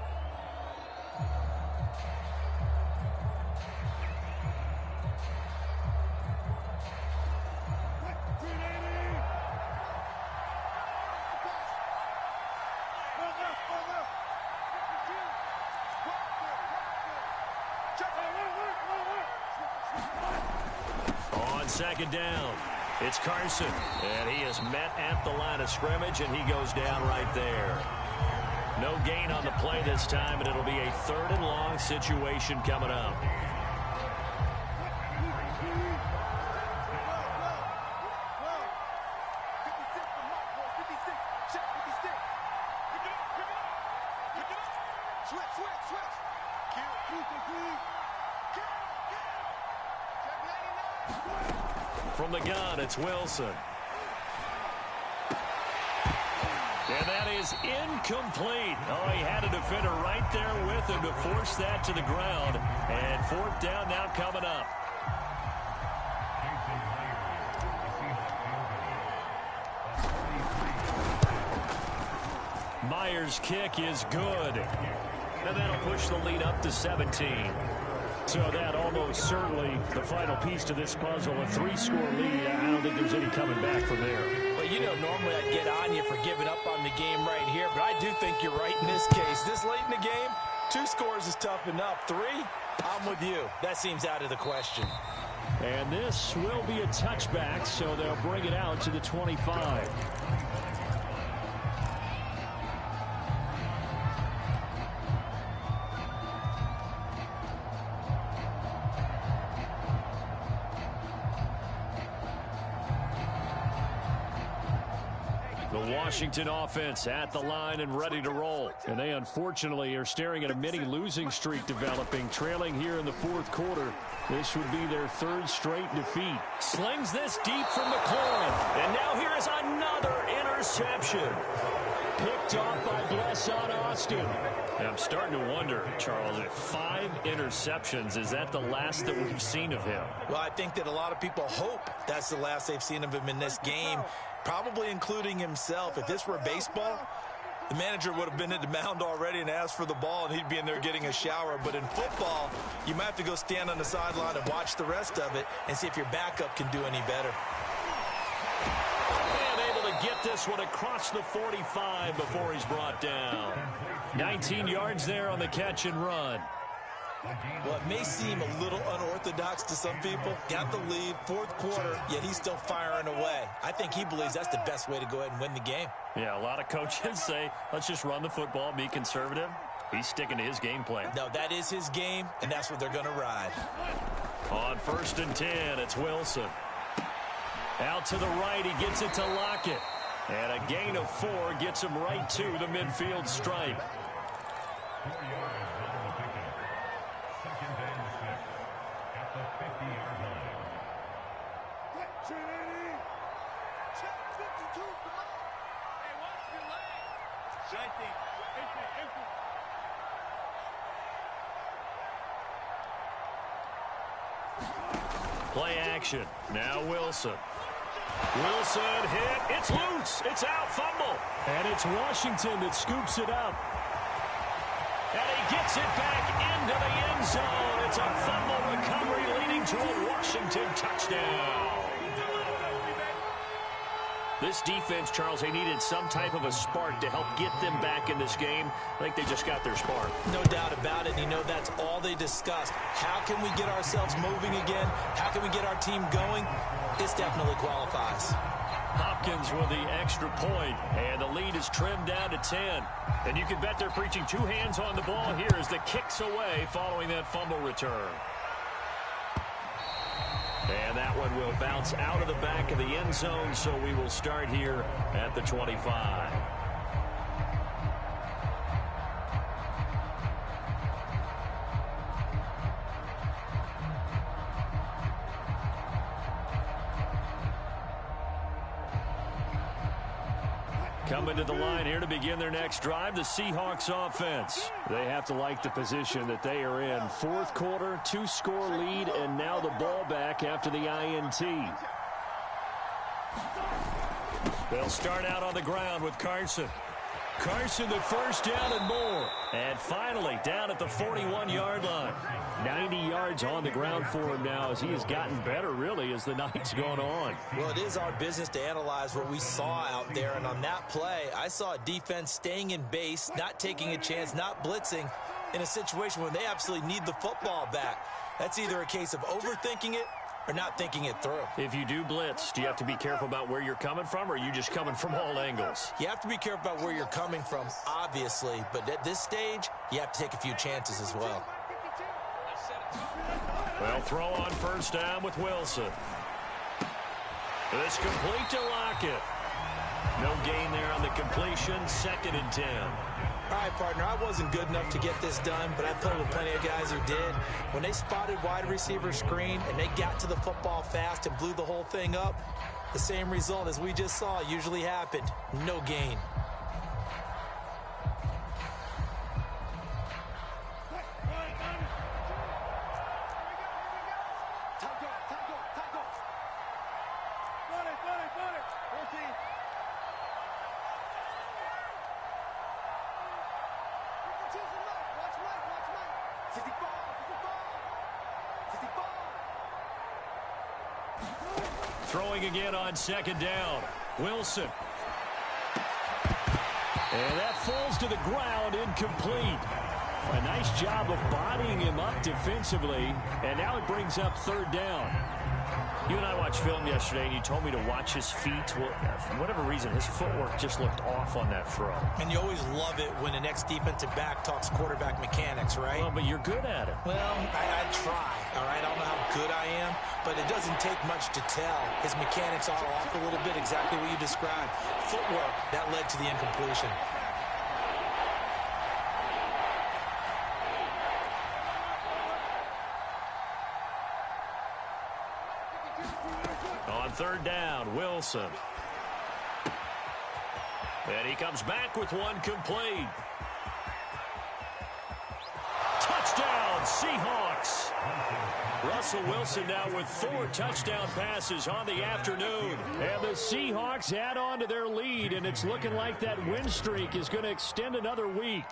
On 2nd down, it's Carson, and he is met at the line of scrimmage, and he goes down right there. No gain on the play this time, and it'll be a 3rd and long situation coming up. From the gun, it's Wilson. And that is incomplete. Oh, he had a defender right there with him to force that to the ground. And 4th down now coming up. Myers' kick is good. And that'll push the lead up to 17. So that almost certainly the final piece to this puzzle, a 3-score lead. I don't think there's any coming back from there. Well, you know, normally I'd get on you for giving up on the game right here, but I do think you're right in this case. This late in the game, 2 scores is tough enough. 3, I'm with you. That seems out of the question. And this will be a touchback, so they'll bring it out to the 25. The Washington offense at the line and ready to roll. And they unfortunately are staring at a mini losing streak developing, trailing here in the fourth quarter. This would be their third straight defeat. Slings this deep from McLaurin. And now here is another interception. Picked off by Blesson Austin. And I'm starting to wonder, Charles, if 5 interceptions, is that the last that we've seen of him? Well, I think that a lot of people hope that's the last they've seen of him in this game, probably including himself. If this were baseball, the manager would have been at the mound already and asked for the ball, and he'd be in there getting a shower. But in football, you might have to go stand on the sideline and watch the rest of it and see if your backup can do any better. And able to get this one across the 45 before he's brought down. 19 yards there on the catch and run. Well, it may seem a little unorthodox to some people. Got the lead, fourth quarter, yet he's still firing away. I think he believes that's the best way to go ahead and win the game. Yeah, a lot of coaches say, let's just run the football, be conservative. He's sticking to his game plan. No, that is his game, and that's what they're going to ride. On 1st and 10, it's Wilson. Out to the right, he gets it to Lockett. And a gain of 4 gets him right to the midfield stripe. Play action. Now Wilson. Wilson hit. It's loose. It's out. Fumble. And it's Washington that scoops it up. And he gets it back into the end zone. It's a fumble recovery leading to a Washington touchdown. This defense, Charles, they needed some type of a spark to help get them back in this game. I think they just got their spark. No doubt about it. You know, that's all they discussed. How can we get ourselves moving again? How can we get our team going? This definitely qualifies. Hopkins with the extra point, and the lead is trimmed down to 10. And you can bet they're preaching 2 hands on the ball here as the kick's away following that fumble return. And that one will bounce out of the back of the end zone, so we will start here at the 25. Coming to the line here to begin their next drive, the Seahawks offense. They have to like the position that they are in. Fourth quarter, 2-score lead, and now the ball back after the INT. They'll start out on the ground with Carson. Carson, the first down and more. And finally, down at the 41-yard line. 90 yards on the ground for him now as he has gotten better, really, as the night's gone on. Well, it is our business to analyze what we saw out there. And on that play, I saw a defense staying in base, not taking a chance, not blitzing in a situation where they absolutely need the football back. That's either a case of overthinking it or not thinking it through. If you do blitz, do you have to be careful about where you're coming from, or are you just coming from all angles? You have to be careful about where you're coming from, obviously. But at this stage, you have to take a few chances as well. Well, throw on first down with Wilson. It's complete to Lockett. No gain there on the completion. 2nd and 10. All right, partner, I wasn't good enough to get this done, but I played with plenty of guys who did. When they spotted wide receiver screen and they got to the football fast and blew the whole thing up, the same result as we just saw usually happened. No gain. Throwing again on 2nd down. Wilson. And that falls to the ground, incomplete. A nice job of bodying him up defensively, and now it brings up 3rd down. You and I watched film yesterday, and you told me to watch his feet. Well, for whatever reason, his footwork just looked off on that throw. And you always love it when the next defensive back talks quarterback mechanics, right? Well, but you're good at it. Well, I try, all right? I don't know how good I am, but it doesn't take much to tell. His mechanics are off a little bit, exactly what you described. Footwork, that led to the incompletion. On third down, Wilson. And he comes back with one complete. Touchdown, Seahawks. Russell Wilson now with 4 touchdown passes on the afternoon. And the Seahawks add on to their lead, and it's looking like that win streak is going to extend another week.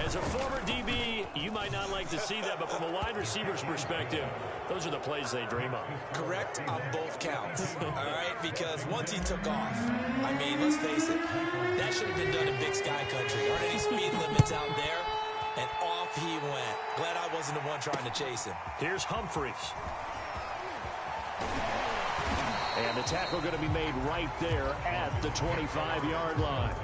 As a former DB, you might not like to see that, but from a wide receiver's perspective, those are the plays they dream of. Correct on both counts, all right? Because once he took off, I mean, let's face it, that should have been done in Big Sky Country. Aren't any speed limits out there? And off he went. Glad I wasn't the one trying to chase him. Here's Humphries. And the tackle going to be made right there at the 25-yard line.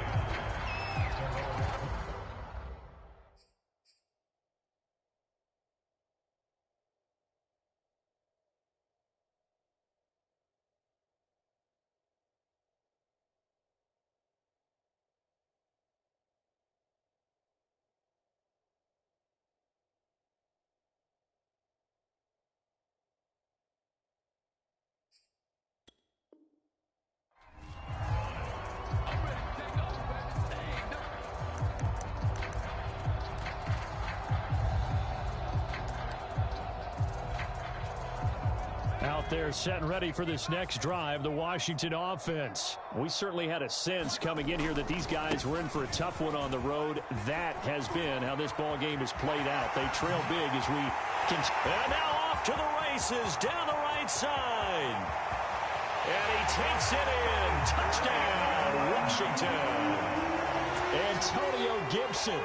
Out there set and ready for this next drive, the Washington offense. We certainly had a sense coming in here that these guys were in for a tough one on the road. That has been how this ball game has played out. They trail big as we continue. And now off to the races down the right side. And he takes it in. Touchdown, Washington. Antonio Gibson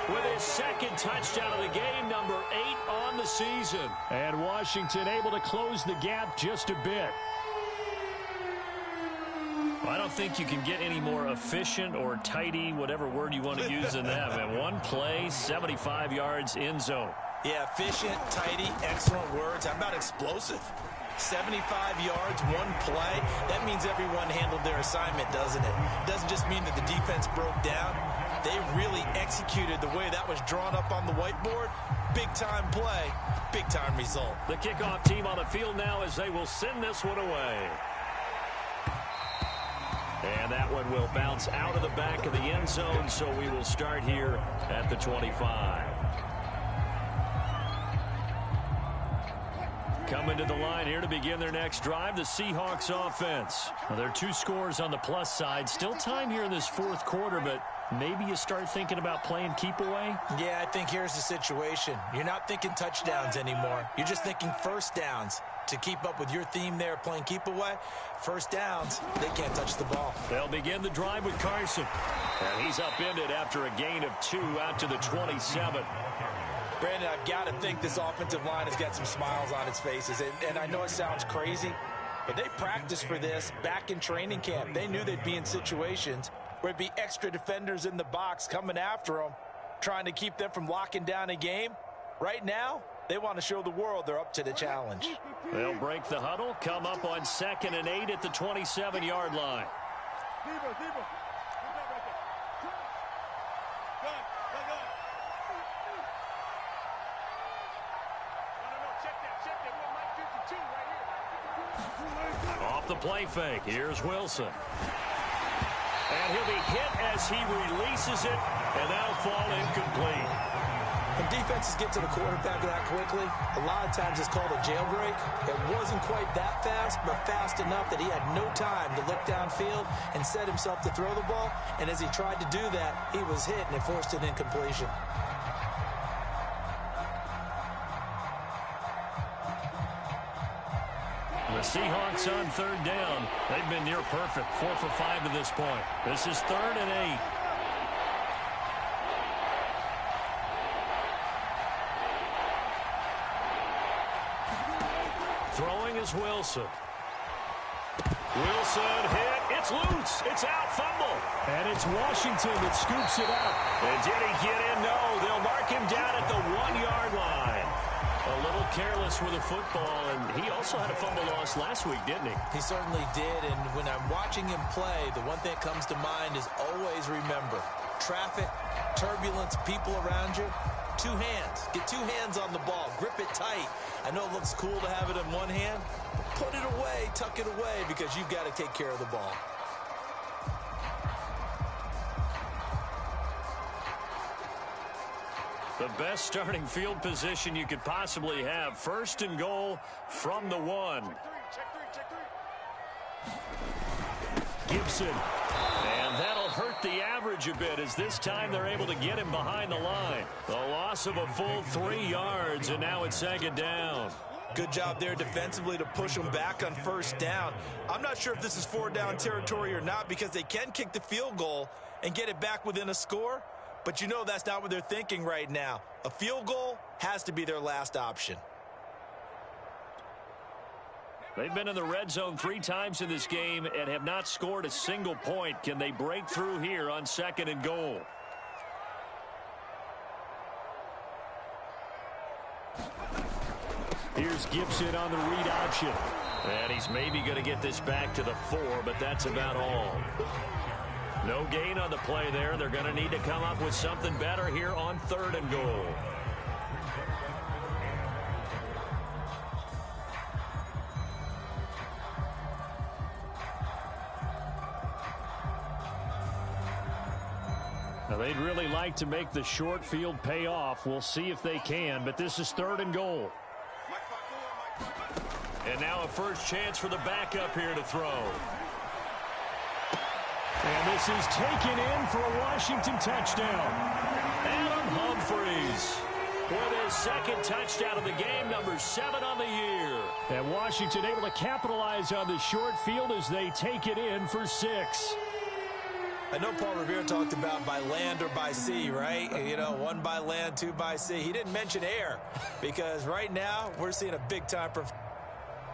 With his second touchdown of the game, number 8 on the season. And Washington able to close the gap just a bit. I don't think you can get any more efficient or tidy, whatever word you want to use in that. And one play, 75 yards in zone. Yeah, efficient, tidy, excellent words. How about explosive? 75 yards, one play. That means everyone handled their assignment, doesn't it? It doesn't just mean that the defense broke down. They really executed the way that was drawn up on the whiteboard. Big-time play, big-time result. The kickoff team on the field now as they will send this one away. And that one will bounce out of the back of the end zone, so we will start here at the 25. Coming to the line here to begin their next drive, the Seahawks offense. Now, there are 2 scores on the plus side. Still time here in this fourth quarter, but maybe you start thinking about playing keep away? Yeah, I think here's the situation. You're not thinking touchdowns anymore. You're just thinking first downs. To keep up with your theme there, playing keep away, first downs, they can't touch the ball. They'll begin the drive with Carson. And he's upended after a gain of 2 out to the 27. Brandon, I've got to think this offensive line has got some smiles on its faces. And I know it sounds crazy, but they practiced for this back in training camp. They knew they'd be in situations where there'd be extra defenders in the box coming after them, trying to keep them from locking down a game. Right now, they want to show the world they're up to the challenge. They'll break the huddle, come up on 2nd and 8 at the 27-yard line. Off the play fake, here's Wilson. And he'll be hit as he releases it, and that'll fall incomplete. When defenses get to the quarterback that quickly, a lot of times it's called a jailbreak. It wasn't quite that fast, but fast enough that he had no time to look downfield and set himself to throw the ball. And as he tried to do that, he was hit and it forced an incompletion. The Seahawks on 3rd down. They've been near perfect, 4 for 5 to this point. This is 3rd and 8. Throwing is Wilson. Wilson hit. It's loose. It's out. Fumble. And it's Washington that scoops it up. And did he get in? No. They'll mark him down at the 1-yard line. A little careless with the football, and he also had a fumble loss last week, didn't he? He certainly did, and when I'm watching him play, the one thing that comes to mind is always remember, traffic, turbulence, people around you, 2 hands. Get 2 hands on the ball. Grip it tight. I know it looks cool to have it in one hand, but put it away, tuck it away, because you've got to take care of the ball. The best starting field position you could possibly have. 1st and goal from the 1. Gibson. And that'll hurt the average a bit as this time they're able to get him behind the line. The loss of a full 3 yards, and now it's 2nd down. Good job there defensively to push them back on 1st down. I'm not sure if this is 4-down territory or not because they can kick the field goal and get it back within a score. But you know that's not what they're thinking right now. A field goal has to be their last option. They've been in the red zone 3 times in this game and have not scored a single point. Can they break through here on 2nd and goal? Here's Gibson on the read option. And he's maybe going to get this back to the 4, but that's about all. No gain on the play there. They're going to need to come up with something better here on 3rd and goal. Now they'd really like to make the short field pay off. We'll see if they can, but this is 3rd and goal. And now a first chance for the backup here to throw. And this is taken in for a Washington touchdown. Adam Humphries with his 2nd touchdown of the game, number 7 on the year. And Washington able to capitalize on the short field as they take it in for 6. I know Paul Revere talked about by land or by sea, right? You know, 1 by land, 2 by sea. He didn't mention air because right now we're seeing a big-time performance.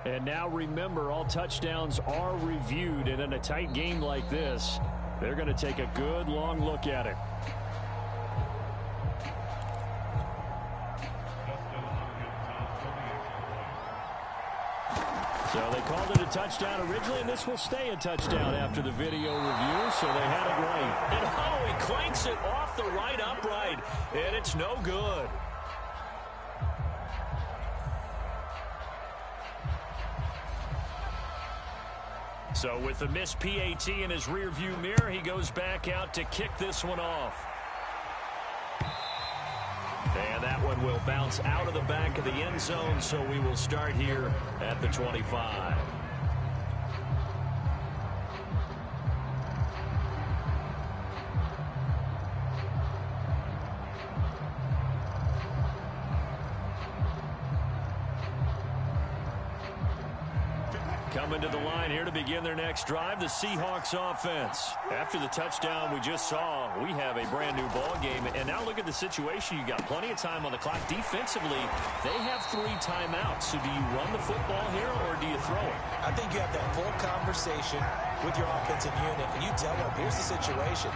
And now remember, all touchdowns are reviewed, and in a tight game like this, they're going to take a good long look at it. So they called it a touchdown originally, and this will stay a touchdown after the video review, so they had it right. And oh, he clanks it off the right upright, and it's no good. So with the missed PAT in his rearview mirror, he goes back out to kick this one off. And that one will bounce out of the back of the end zone, so we will start here at the 25. Coming to the line here to begin their next drive, the Seahawks offense. After the touchdown we just saw, we have a brand new ball game. And now look at the situation. You got plenty of time on the clock. Defensively, they have 3 timeouts. So do you run the football here or do you throw it? I think you have that full conversation with your offensive unit, and you tell them, here's the situation.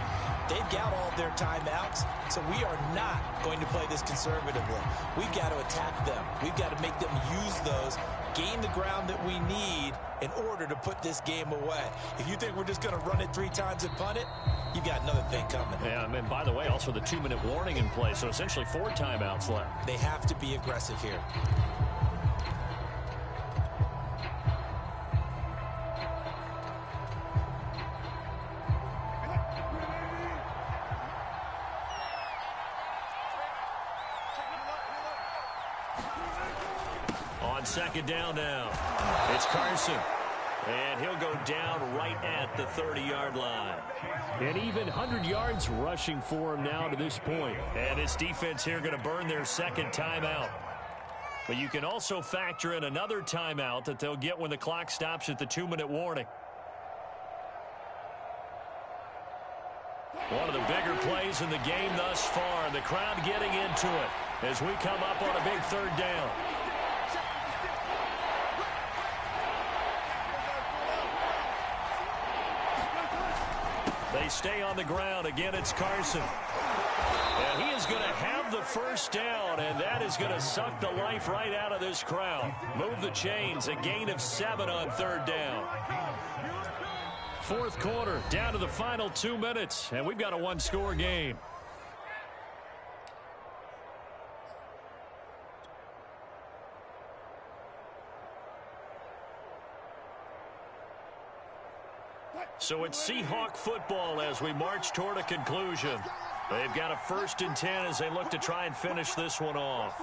They've got all of their timeouts, so we are not going to play this conservatively. We've got to attack them. We've got to make them use those, gain the ground that we need in order to put this game away. If you think we're just going to run it 3 times and punt it, you've got another thing coming. Yeah, and by the way, also the 2-minute warning in play, so essentially 4 timeouts left. They have to be aggressive here. On 2nd down now, it's Carson. And he'll go down right at the 30-yard line. And even 100 yards rushing for him now to this point. And this defense here going to burn their 2nd timeout. But you can also factor in another timeout that they'll get when the clock stops at the 2-minute warning. One of the bigger plays in the game thus far. The crowd getting into it as we come up on a big 3rd down. They stay on the ground. Again, it's Carson. And he is going to have the first down, and that is going to suck the life right out of this crowd. Move the chains, a gain of 7 on third down. Fourth quarter, down to the final 2 minutes, and we've got a one-score game. So it's Seahawk football as we march toward a conclusion. They've got a 1st and 10 as they look to try and finish this one off.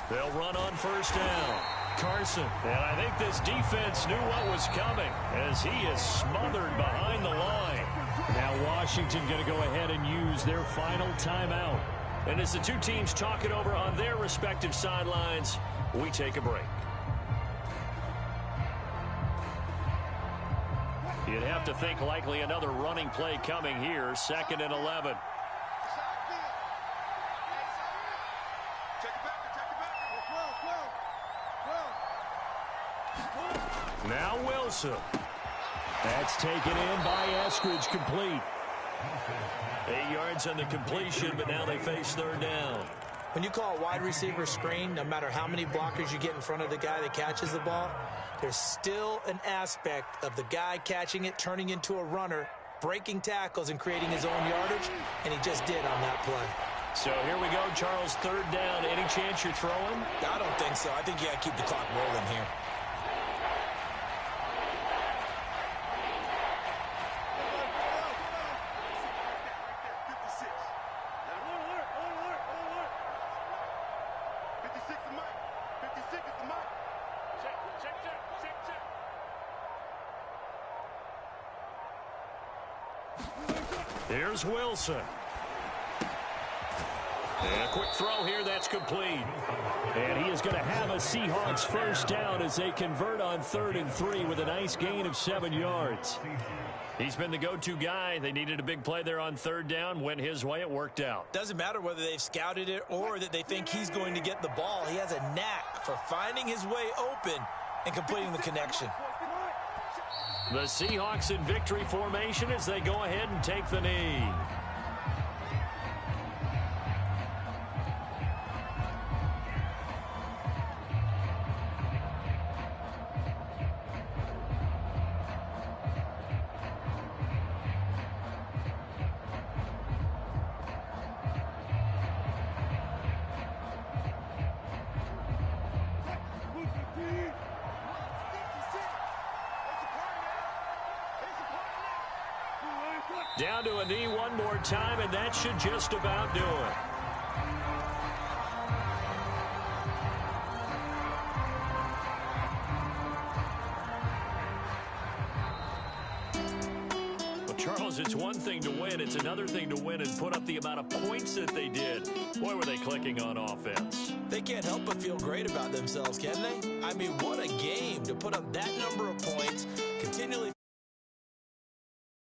They'll run on 1st down. Carson. And I think this defense knew what was coming as he is smothered behind the line. Now Washington going to go ahead and use their final timeout. And as the two teams talk it over on their respective sidelines, we take a break. You'd have to think likely another running play coming here. 2nd and 11. Now Wilson. That's taken in by Eskridge, complete. 8 yards on the completion, but now they face 3rd down. When you call a wide receiver screen, no matter how many blockers you get in front of the guy that catches the ball, there's still an aspect of the guy catching it, turning into a runner, breaking tackles and creating his own yardage, and he just did on that play. So here we go, Charles, 3rd down. Any chance you're throwing? I don't think so. I think you got to keep the clock rolling here. Here's Wilson. And a quick throw here, that's complete. And he is going to have a Seahawks 1st down as they convert on 3rd and 3 with a nice gain of 7 yards. He's been the go-to guy. They needed a big play there on 3rd down. Went his way, it worked out. Doesn't matter whether they've scouted it or that they think he's going to get the ball. He has a knack for finding his way open and completing the connection. The Seahawks in victory formation as they go ahead and take the knee. Down to a knee one more time, and that should just about do it. Well, Charles, it's one thing to win. It's another thing to win and put up the amount of points that they did. Boy, were they clicking on offense. They can't help but feel great about themselves, can they? I mean, what a game to put up that number of points, continually